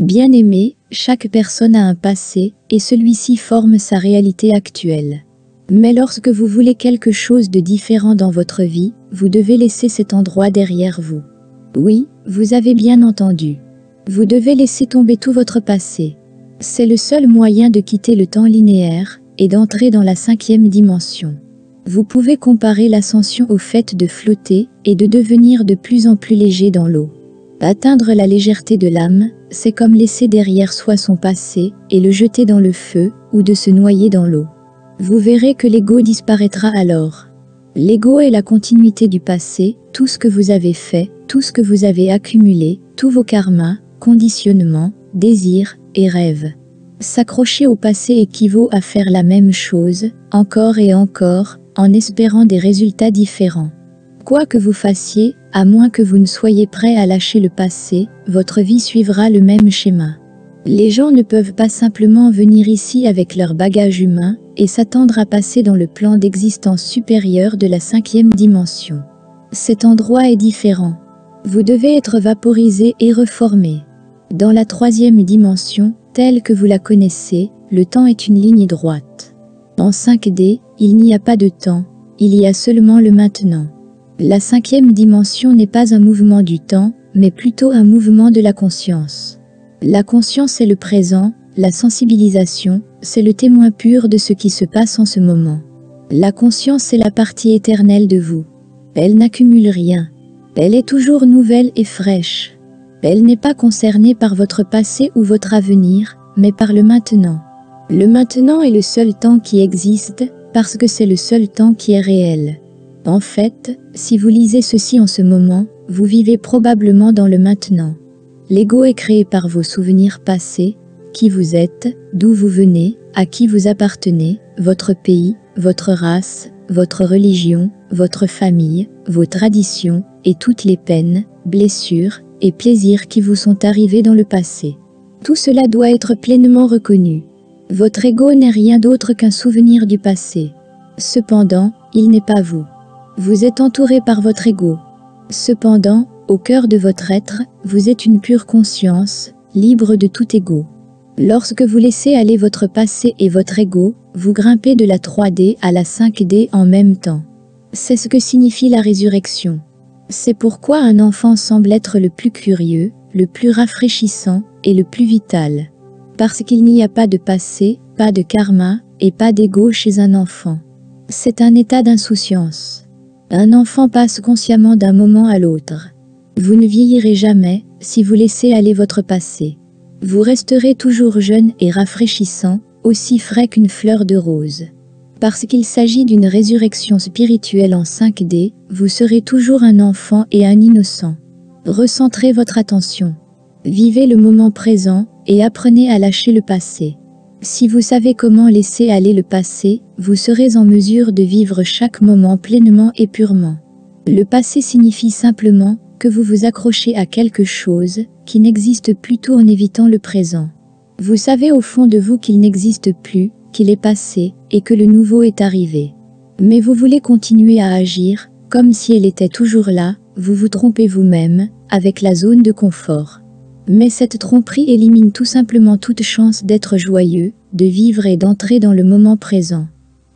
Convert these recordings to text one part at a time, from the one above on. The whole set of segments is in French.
Bien-aimé, chaque personne a un passé, et celui-ci forme sa réalité actuelle. Mais lorsque vous voulez quelque chose de différent dans votre vie, vous devez laisser cet endroit derrière vous. Oui, vous avez bien entendu. Vous devez laisser tomber tout votre passé. C'est le seul moyen de quitter le temps linéaire, et d'entrer dans la 5e dimension. Vous pouvez comparer l'ascension au fait de flotter, et de devenir de plus en plus léger dans l'eau. Atteindre la légèreté de l'âme, c'est comme laisser derrière soi son passé, et le jeter dans le feu, ou de se noyer dans l'eau. Vous verrez que l'ego disparaîtra alors. L'ego est la continuité du passé, tout ce que vous avez fait, tout ce que vous avez accumulé, tous vos karmas, conditionnements, désirs et rêves. S'accrocher au passé équivaut à faire la même chose, encore et encore, en espérant des résultats différents. Quoi que vous fassiez, à moins que vous ne soyez prêt à lâcher le passé, votre vie suivra le même schéma. Les gens ne peuvent pas simplement venir ici avec leur bagage humain et s'attendre à passer dans le plan d'existence supérieur de la 5e dimension. Cet endroit est différent. Vous devez être vaporisé et reformé. Dans la 3e dimension, telle que vous la connaissez, le temps est une ligne droite. En 5D, il n'y a pas de temps, il y a seulement le maintenant. La 5e dimension n'est pas un mouvement du temps, mais plutôt un mouvement de la conscience. La conscience est le présent, la sensibilisation, c'est le témoin pur de ce qui se passe en ce moment. La conscience est la partie éternelle de vous. Elle n'accumule rien. Elle est toujours nouvelle et fraîche. Elle n'est pas concernée par votre passé ou votre avenir, mais par le maintenant. Le maintenant est le seul temps qui existe, parce que c'est le seul temps qui est réel. En fait, si vous lisez ceci en ce moment, vous vivez probablement dans le maintenant. L'ego est créé par vos souvenirs passés, qui vous êtes, d'où vous venez, à qui vous appartenez, votre pays, votre race, votre religion, votre famille, vos traditions, et toutes les peines, blessures et plaisirs qui vous sont arrivés dans le passé. Tout cela doit être pleinement reconnu. Votre ego n'est rien d'autre qu'un souvenir du passé. Cependant, il n'est pas vous. Vous êtes entouré par votre ego. Cependant, au cœur de votre être, vous êtes une pure conscience, libre de tout ego. Lorsque vous laissez aller votre passé et votre ego, vous grimpez de la 3D à la 5D en même temps. C'est ce que signifie la résurrection. C'est pourquoi un enfant semble être le plus curieux, le plus rafraîchissant et le plus vital. Parce qu'il n'y a pas de passé, pas de karma et pas d'ego chez un enfant. C'est un état d'insouciance. Un enfant passe consciemment d'un moment à l'autre. Vous ne vieillirez jamais si vous laissez aller votre passé. Vous resterez toujours jeune et rafraîchissant, aussi frais qu'une fleur de rose. Parce qu'il s'agit d'une résurrection spirituelle en 5D, vous serez toujours un enfant et un innocent. Recentrez votre attention. Vivez le moment présent et apprenez à lâcher le passé. Si vous savez comment laisser aller le passé, vous serez en mesure de vivre chaque moment pleinement et purement. Le passé signifie simplement que vous vous accrochez à quelque chose qui n'existe plus tout en évitant le présent. Vous savez au fond de vous qu'il n'existe plus, qu'il est passé et que le nouveau est arrivé. Mais vous voulez continuer à agir comme si elle était toujours là, vous vous trompez vous-même avec la zone de confort. Mais cette tromperie élimine tout simplement toute chance d'être joyeux, de vivre et d'entrer dans le moment présent.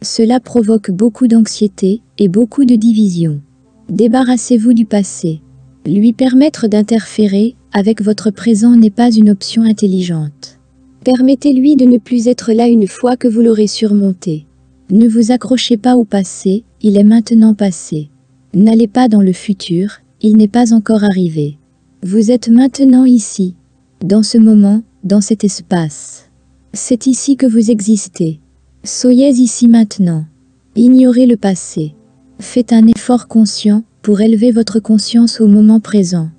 Cela provoque beaucoup d'anxiété et beaucoup de division. Débarrassez-vous du passé. Lui permettre d'interférer avec votre présent n'est pas une option intelligente. Permettez-lui de ne plus être là une fois que vous l'aurez surmonté. Ne vous accrochez pas au passé, il est maintenant passé. N'allez pas dans le futur, il n'est pas encore arrivé. Vous êtes maintenant ici, dans ce moment, dans cet espace. C'est ici que vous existez. Soyez ici maintenant. Ignorez le passé. Faites un effort conscient pour élever votre conscience au moment présent.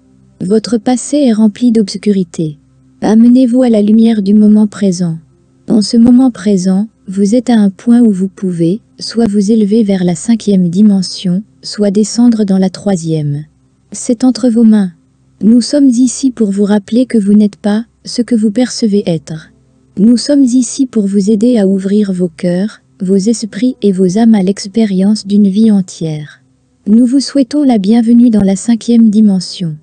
Votre passé est rempli d'obscurité. Amenez-vous à la lumière du moment présent. En ce moment présent, vous êtes à un point où vous pouvez, soit vous élever vers la 5e dimension, soit descendre dans la 3e. C'est entre vos mains. Nous sommes ici pour vous rappeler que vous n'êtes pas ce que vous percevez être. Nous sommes ici pour vous aider à ouvrir vos cœurs, vos esprits et vos âmes à l'expérience d'une vie entière. Nous vous souhaitons la bienvenue dans la 5e dimension.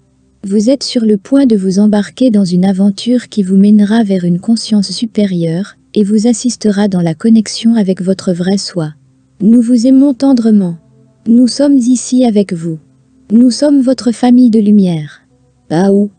Vous êtes sur le point de vous embarquer dans une aventure qui vous mènera vers une conscience supérieure et vous assistera dans la connexion avec votre vrai soi. Nous vous aimons tendrement. Nous sommes ici avec vous. Nous sommes votre famille de lumière. Bao.